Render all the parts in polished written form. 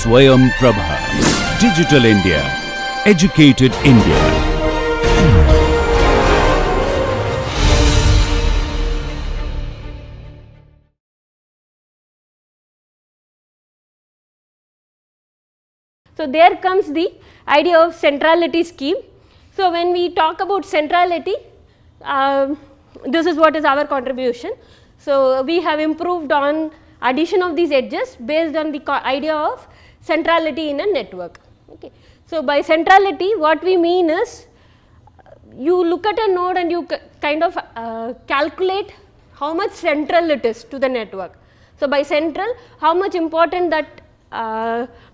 Swayam Prabha. Digital India. Educated India. So there comes the idea of centrality scheme. So when we talk about centrality, this is what is our contribution. So we have improved on addition of these edges based on the idea of centrality in a network. Okay. So by centrality, what we mean is you look at a node and you kind of calculate how much central it is to the network. So by central, how much important that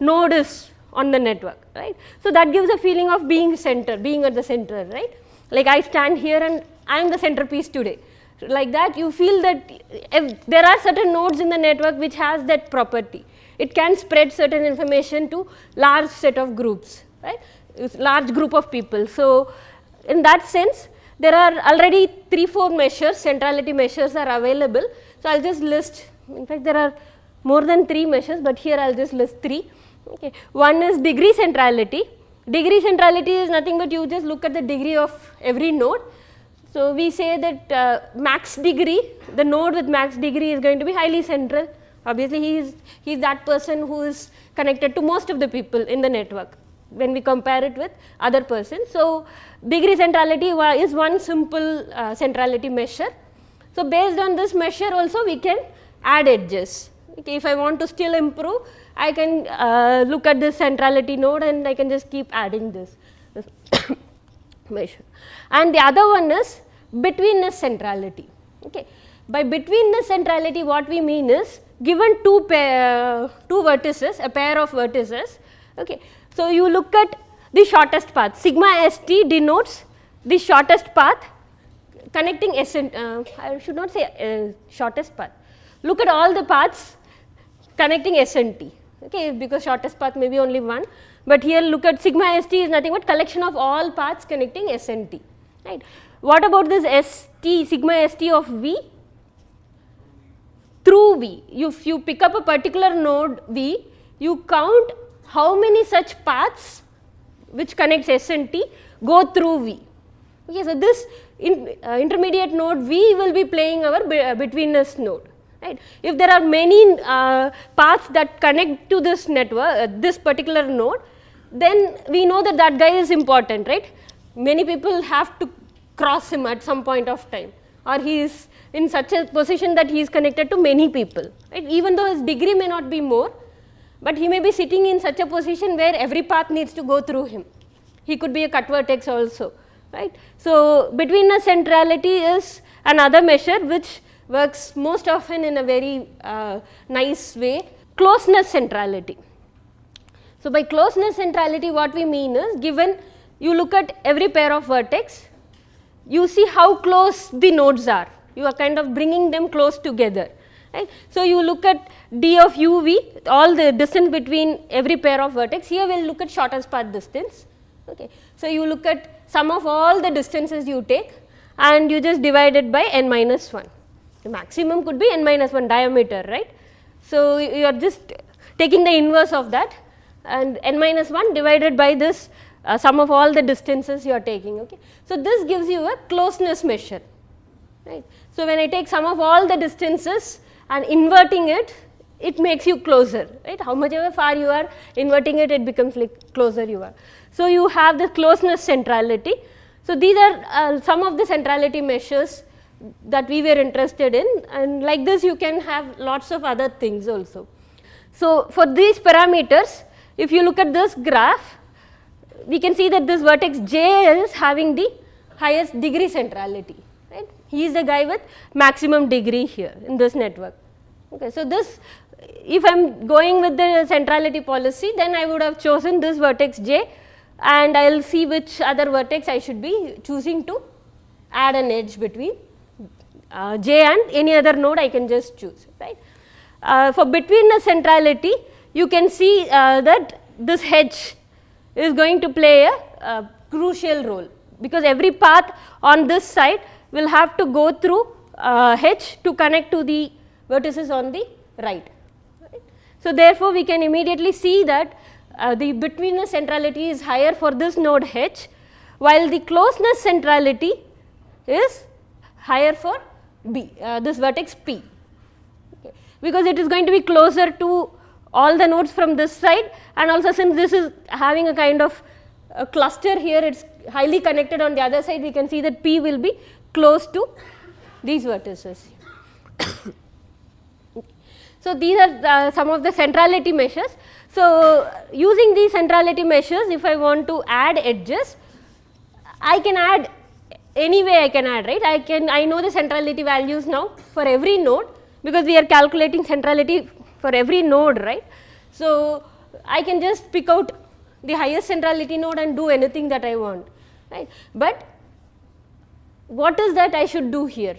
node is on the network, right. So that gives a feeling of being being at the center, right. Like I stand here and I am the centerpiece today. Like that you feel that if there are certain nodes in the network which has that property. It can spread certain information to large set of groups, right, large group of people. So in that sense, there are already 3-4 measures, centrality measures are available. So I'll just list, in fact there are more than 3 measures, but here I'll just list 3. Okay. One is degree centrality. Degree centrality is nothing but you just look at the degree of every node. So we say that max degree, the node with max degree is going to be highly central. Obviously he is that person who is connected to most of the people in the network when we compare it with other persons. So degree centrality is one simple centrality measure. So based on this measure also we can add edges. Okay. If I want to still improve, I can look at this centrality node and I can just keep adding this measure. And the other one is betweenness centrality. Okay. By betweenness centrality, what we mean is given two vertices, a pair of vertices. Okay. So you look at the shortest path, sigma st denotes the shortest path connecting Sn, I should not say shortest path. Look at all the paths connecting Snt. Okay, because shortest path may be only one, but here look at sigma st is nothing but collection of all paths connecting Snt, right. What about this st, sigma st of V? Through V, if you pick up a particular node V, you count how many such paths which connects Snt go through V. Okay, so this intermediate node V will be playing our betweenness node. Right. If there are many paths that connect to this network, this particular node, then we know that that guy is important, right. Many people have to cross him at some point of time, or he is in such a position that he is connected to many people, right. Even though his degree may not be more, but he may be sitting in such a position where every path needs to go through him. He could be a cut vertex also, right. So betweenness centrality is another measure which works most often in a very nice way. Closeness centrality. So by closeness centrality, what we mean is given you look at every pair of vertex, you see how close the nodes are. You are kind of bringing them close together. Right. So you look at d of uv, all the distance between every pair of vertex. Here we will look at shortest path distance. Okay. So you look at sum of all the distances you take and you just divide it by n minus 1. The maximum could be n minus 1 diameter, right. So you are just taking the inverse of that, and n minus 1 divided by this sum of all the distances you are taking. Okay. So this gives you a closeness measure, right. So when I take sum of all the distances and inverting it, it makes you closer, right. How much ever far you are inverting it, it becomes like closer you are. So you have the closeness centrality. So these are some of the centrality measures that we were interested in, and like this you can have lots of other things also. So for these parameters, if you look at this graph, we can see that this vertex j is having the highest degree centrality, right. He is the guy with maximum degree here in this network. Okay. So this, if I am going with the centrality policy, then I would have chosen this vertex j, and I will see which other vertex I should be choosing to add an edge between j and any other node I can just choose, right. For betweenness centrality, you can see that this h is going to play a crucial role, because every path on this side will have to go through h to connect to the vertices on the right. So therefore, we can immediately see that the betweenness centrality is higher for this node H, while the closeness centrality is higher for B, this vertex P, okay, because it is going to be closer to all the nodes from this side, and also since this is having a kind of a cluster here, it is highly connected on the other side, we can see that P will be close to these vertices. So these are some of the centrality measures. So using these centrality measures, if I want to add edges, I can add any way I can add, right. I know the centrality values now for every node, because we are calculating centrality for every node, right. So I can just pick out the highest centrality node and do anything that I want, right. But what is that I should do here?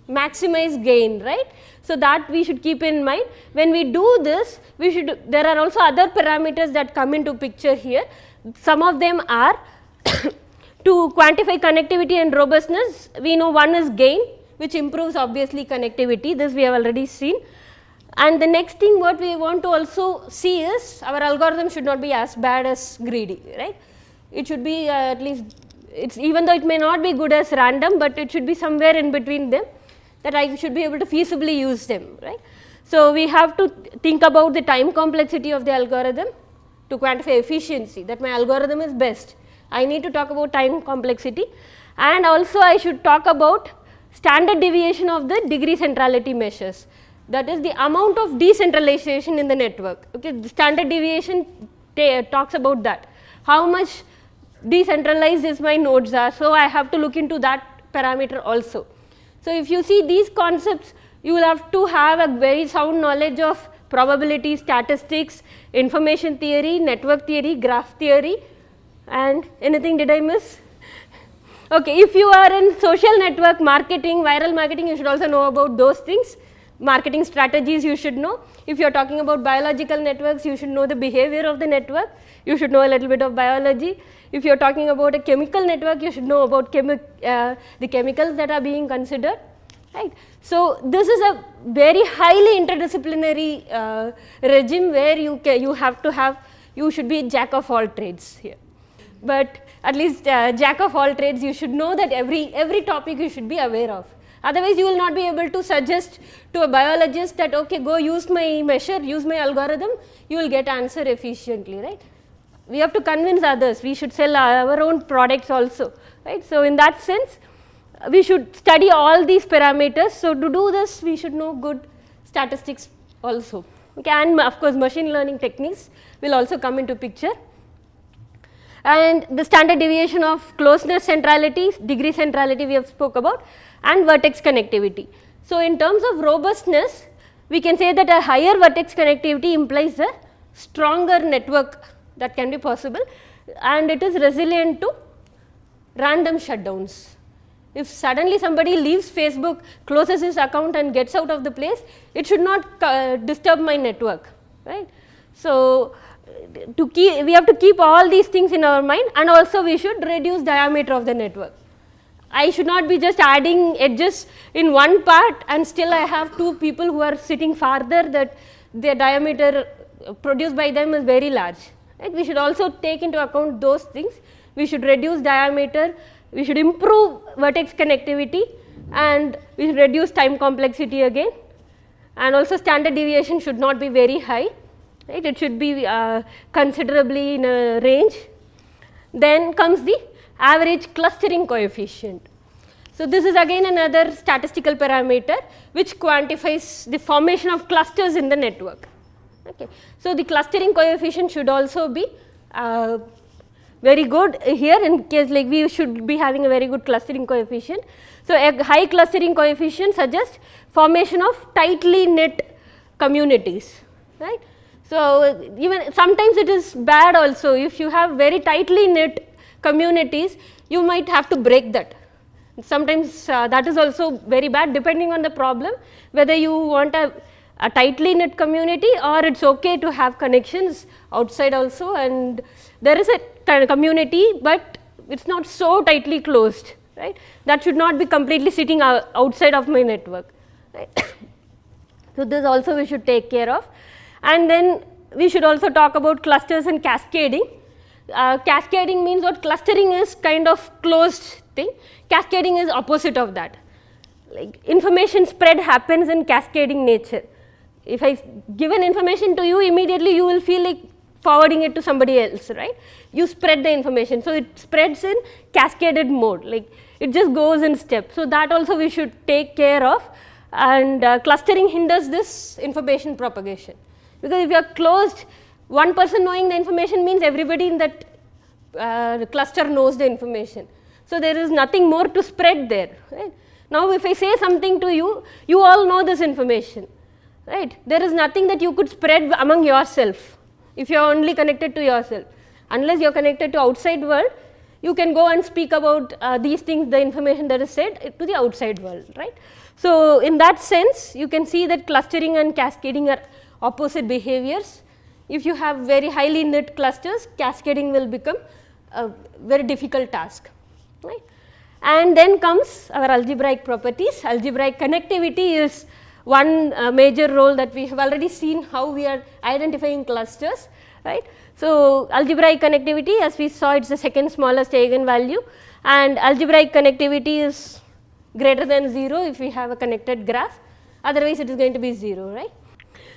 Maximize gain, right. So that we should keep in mind. When we do this, there are also other parameters that come into picture here. Some of them are to quantify connectivity and robustness, we know one is gain, which improves obviously connectivity, this we have already seen. And the next thing what we want to also see is our algorithm should not be as bad as greedy, right. It should be at least, even though it may not be good as random, but it should be somewhere in between them, that I should be able to feasibly use them, right. So we have to think about the time complexity of the algorithm to quantify efficiency, that my algorithm is best. I need to talk about time complexity, and also I should talk about standard deviation of the degree centrality measures, that is the amount of decentralization in the network. Okay, the standard deviation talks about that, how much decentralized is my nodes are, so I have to look into that parameter also. So if you see these concepts, you will have to have a very sound knowledge of probability, statistics, information theory, network theory, graph theory, and anything did I miss? Okay, if you are in social network marketing, viral marketing, you should also know about those things. Marketing strategies you should know. If you are talking about biological networks, you should know the behavior of the network, you should know a little bit of biology. If you are talking about a chemical network, you should know about the chemicals that are being considered, right. So this is a very highly interdisciplinary regime where you should be jack of all trades here. But at least jack of all trades, you should know that every topic you should be aware of. Otherwise, you will not be able to suggest to a biologist that okay, go use my measure, use my algorithm, you will get answer efficiently, right. We have to convince others, we should sell our own products also, right. So in that sense, we should study all these parameters. So to do this, we should know good statistics also, okay, and of course machine learning techniques will also come into picture. And the standard deviation of closeness centrality, degree centrality we have spoke about, and vertex connectivity. So in terms of robustness, we can say that a higher vertex connectivity implies a stronger network that can be possible, and it is resilient to random shutdowns. If suddenly somebody leaves Facebook, closes his account and gets out of the place, it should not disturb my network, right. So we have to keep all these things in our mind, and also we should reduce diameter of the network. I should not be just adding edges in one part and still I have two people who are sitting farther, that their diameter produced by them is very large, right. We should also take into account those things. We should reduce diameter, we should improve vertex connectivity, and we should reduce time complexity again, and also standard deviation should not be very high, right. It should be considerably in a range. Then comes the average clustering coefficient. So this is again another statistical parameter which quantifies the formation of clusters in the network, okay. So the clustering coefficient should also be very good here, in case like we should be having a very good clustering coefficient. So a high clustering coefficient suggests formation of tightly knit communities, right. So even sometimes it is bad also, if you have very tightly knit communities, you might have to break that. Sometimes that is also very bad, depending on the problem, whether you want a tightly knit community or it is okay to have connections outside also, and there is a kind of community, but it is not so tightly closed, right. That should not be completely sitting outside of my network, right. So, this also we should take care of, and then we should also talk about clusters and cascading. Cascading means what? Clustering is kind of closed thing, cascading is opposite of that. Like information spread happens in cascading nature. If I give an information to you, immediately you will feel like forwarding it to somebody else, right? You spread the information, so it spreads in cascaded mode, like it just goes in steps. So, that also we should take care of, and clustering hinders this information propagation, because if you are closed, one person knowing the information means everybody in that cluster knows the information. So, there is nothing more to spread there, right? Now, if I say something to you, you all know this information, right? There is nothing that you could spread among yourself if you are only connected to yourself. Unless you are connected to outside world, you can go and speak about these things, the information that is said to the outside world, right? So, in that sense, you can see that clustering and cascading are opposite behaviors. If you have very highly knit clusters, cascading will become a very difficult task, right? And then comes our algebraic properties. Algebraic connectivity is one major role that we have already seen how we are identifying clusters, right. So, algebraic connectivity, as we saw, it is the second smallest eigenvalue, and algebraic connectivity is greater than 0 if we have a connected graph, otherwise it is going to be 0, right.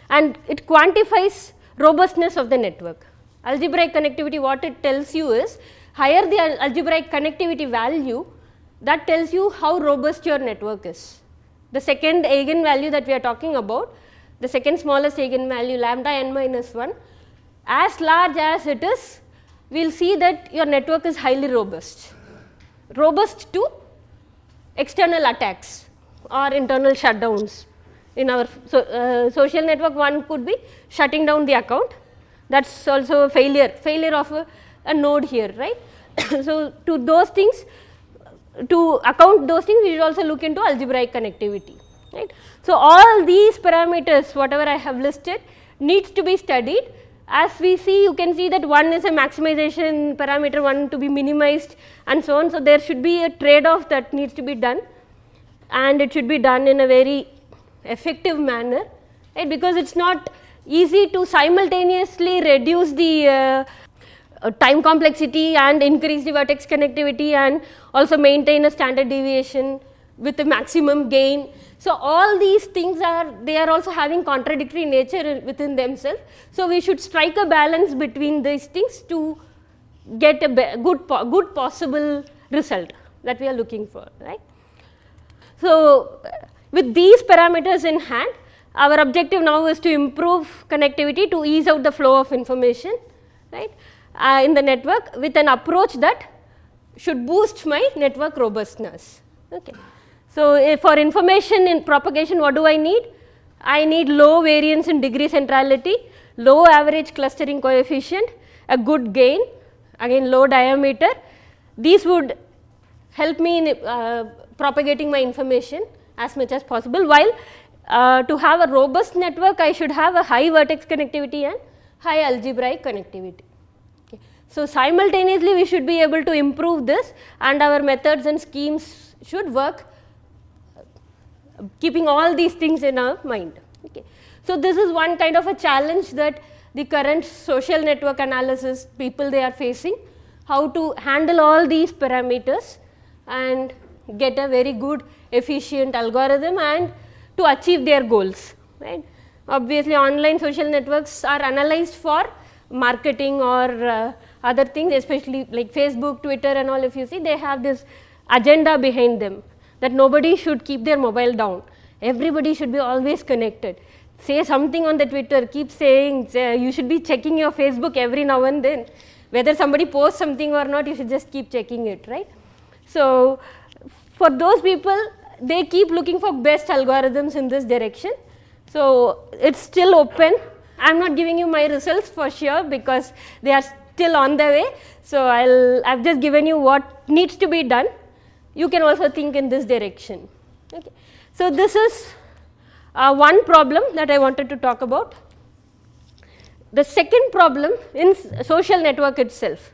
And it quantifies robustness of the network. Algebraic connectivity, what it tells you is, higher the algebraic connectivity value, that tells you how robust your network is. The second eigenvalue that we are talking about, the second smallest eigenvalue lambda n minus 1, as large as it is, we will see that your network is highly robust. Robust to external attacks or internal shutdowns. In our social network, one could be shutting down the account, that is also a failure of a node here, right. So, to those things, to account those things, we should also look into algebraic connectivity, right. So, all these parameters whatever I have listed needs to be studied. As we see, you can see that one is a maximization parameter, one to be minimized and so on. So, there should be a trade off that needs to be done, and it should be done in a very effective manner, right, because it is not easy to simultaneously reduce the time complexity and increase the vertex connectivity and also maintain a standard deviation with a maximum gain. So, all these things they are also having contradictory nature within themselves. So, we should strike a balance between these things to get a good possible result that we are looking for, right. So, with these parameters in hand, our objective now is to improve connectivity to ease out the flow of information, right, in the network with an approach that should boost my network robustness. Okay. So, for information in propagation, what do I need? I need low variance in degree centrality, low average clustering coefficient, a good gain, again low diameter. These would help me in propagating my information as much as possible, while to have a robust network, I should have a high vertex connectivity and high algebraic connectivity. Okay. So, simultaneously we should be able to improve this, and our methods and schemes should work keeping all these things in our mind. Okay. So, this is one kind of a challenge that the current social network analysis people they are facing, how to handle all these parameters and get a very good efficient algorithm and to achieve their goals, right. Obviously, online social networks are analyzed for marketing or other things, especially like Facebook, Twitter and all. If you see, they have this agenda behind them that nobody should keep their mobile down, everybody should be always connected. Say something on the Twitter, keep saying you should be checking your Facebook every now and then, whether somebody posts something or not, you should just keep checking it, right. So, for those people, they keep looking for best algorithms in this direction. So, it is still open. I am not giving you my results for sure because they are still on the way. So, I have just given you what needs to be done. You can also think in this direction. Okay. So, this is one problem that I wanted to talk about. The second problem in social network itself.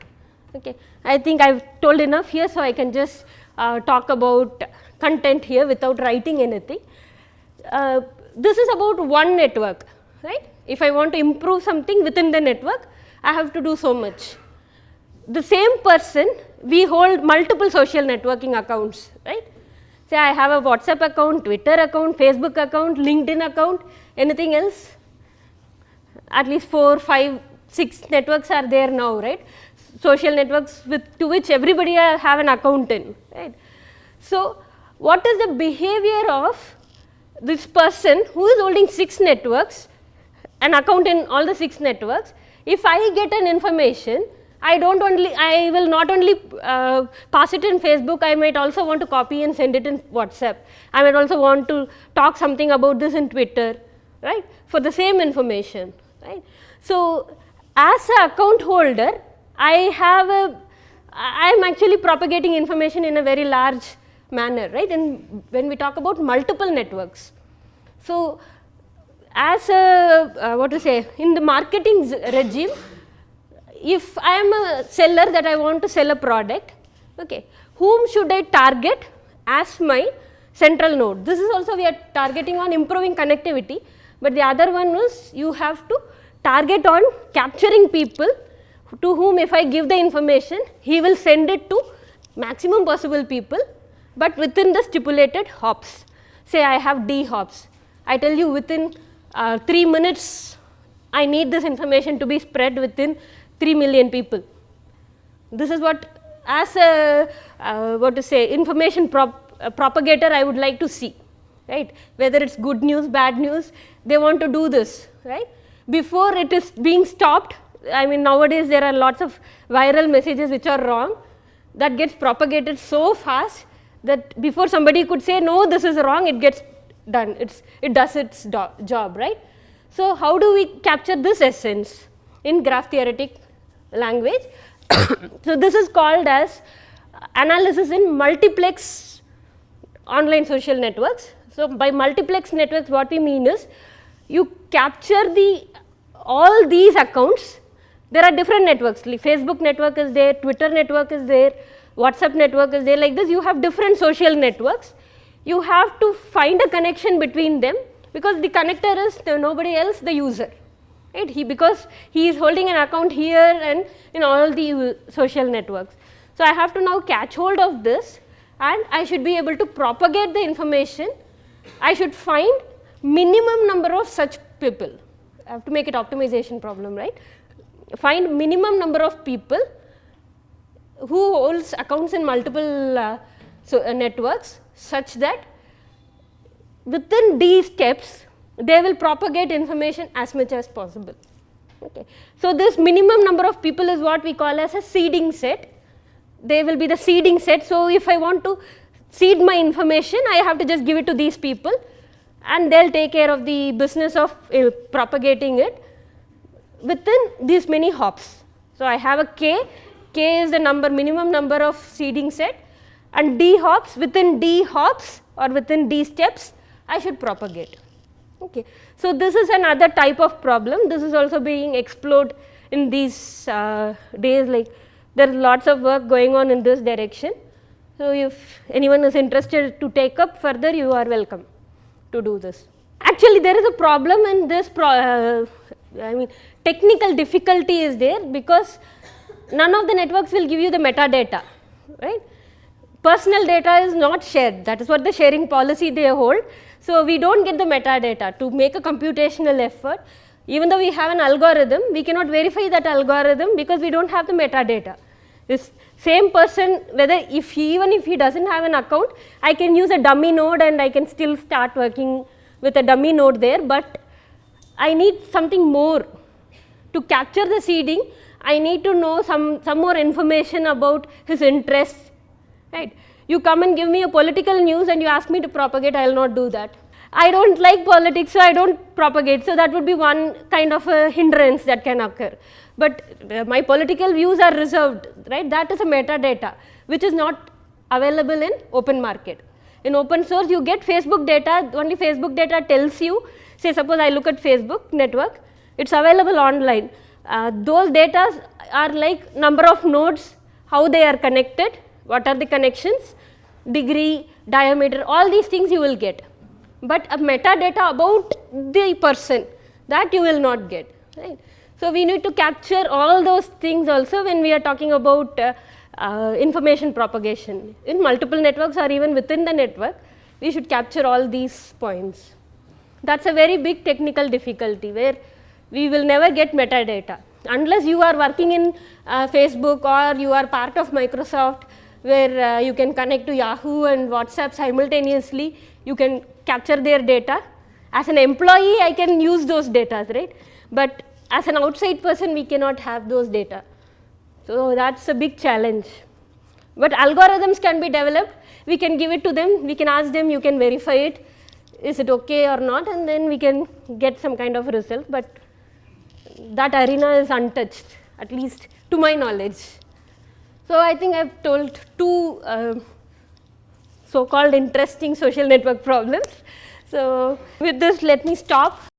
Okay. I think I have told enough here, so I can just talk about content here without writing anything. this is about one network, right? If I want to improve something within the network, I have to do so much. The same person, we hold multiple social networking accounts, right? Say I have a WhatsApp account, Twitter account, Facebook account, LinkedIn account, anything else? At least 4, 5, 6 networks are there now, right? Social networks to which everybody have an account in, right? So, what is the behavior of this person who is holding 6 networks, an account in all the 6 networks? If I get an information, I will not only pass it in Facebook, I might also want to copy and send it in WhatsApp. I might also want to talk something about this in Twitter, right, for the same information, right. So, as an account holder, I am actually propagating information in a very large manner, right, and when we talk about multiple networks. So, as a in the marketing regime, if I am a seller that I want to sell a product, okay, whom should I target as my central node? This is also we are targeting on improving connectivity, but the other one is you have to target on capturing people to whom if I give the information, he will send it to maximum possible people, but within the stipulated hops. Say I have D hops, I tell you within 3 minutes I need this information to be spread within 3 million people. This is what as a information propagator I would like to see, right, whether it is good news, bad news, they want to do this, right. Before it is being stopped, I mean nowadays there are lots of viral messages which are wrong, that gets propagated so fast that before somebody could say no this is wrong, it gets done, it does its job, right. So, how do we capture this essence in graph theoretic language? So, this is called as analysis in multiplex online social networks. So, by multiplex networks what we mean is you capture all these accounts. There are different networks, like Facebook network is there, Twitter network is there, WhatsApp network is there, like this you have different social networks. You have to find a connection between them, because the connector is nobody else, the user, right, because he is holding an account here and in all the social networks. So, I have to now catch hold of this and I should be able to propagate the information. I should find minimum number of such people. I have to make it optimization problem, right. Find minimum number of people who holds accounts in multiple networks, such that within these steps they will propagate information as much as possible. Okay. So, this minimum number of people is what we call as a seeding set. They will be the seeding set. So, if I want to seed my information, I have to just give it to these people and they will take care of the business of propagating it within these many hops. So, I have a k is the minimum number of seeding set, and D hops, within D hops or within D steps I should propagate. Okay. So, this is another type of problem. This is also being explored in these days, like there is lots of work going on in this direction. So, if anyone is interested to take up further, you are welcome to do this. Actually, there is a problem in this, technical difficulty is there, because none of the networks will give you the metadata, right. Personal data is not shared, that is what the sharing policy they hold. So, we do not get the metadata. To make a computational effort, even though we have an algorithm, we cannot verify that algorithm because we do not have the metadata. This same person, even if he does not have an account, I can use a dummy node and I can still start working with a dummy node there, but I need something more. To capture the seeding, I need to know some more information about his interests, right. You come and give me a political news and you ask me to propagate, I will not do that. I do not like politics, so I do not propagate. So, that would be one kind of a hindrance that can occur. But my political views are reserved, right, that is a metadata which is not available in open market. In open source you get Facebook data, only Facebook data tells you, say suppose I look at Facebook network, it is available online. Those data are like number of nodes, how they are connected, what are the connections, degree, diameter, all these things you will get. but a metadata about the person, that you will not get, right. So, we need to capture all those things also when we are talking about information propagation in multiple networks or even within the network. We should capture all these points. That is a very big technical difficulty where we will never get metadata unless you are working in Facebook or you are part of Microsoft, where you can connect to Yahoo and WhatsApp simultaneously. You can capture their data. As an employee, I can use those data, right, but as an outside person, we cannot have those data. So, that is a big challenge, but algorithms can be developed. We can give it to them, we can ask them, you can verify it, is it okay or not, and then we can get some kind of result, but that arena is untouched, at least to my knowledge. So, I think I have told two so called interesting social network problems. So, with this let me stop.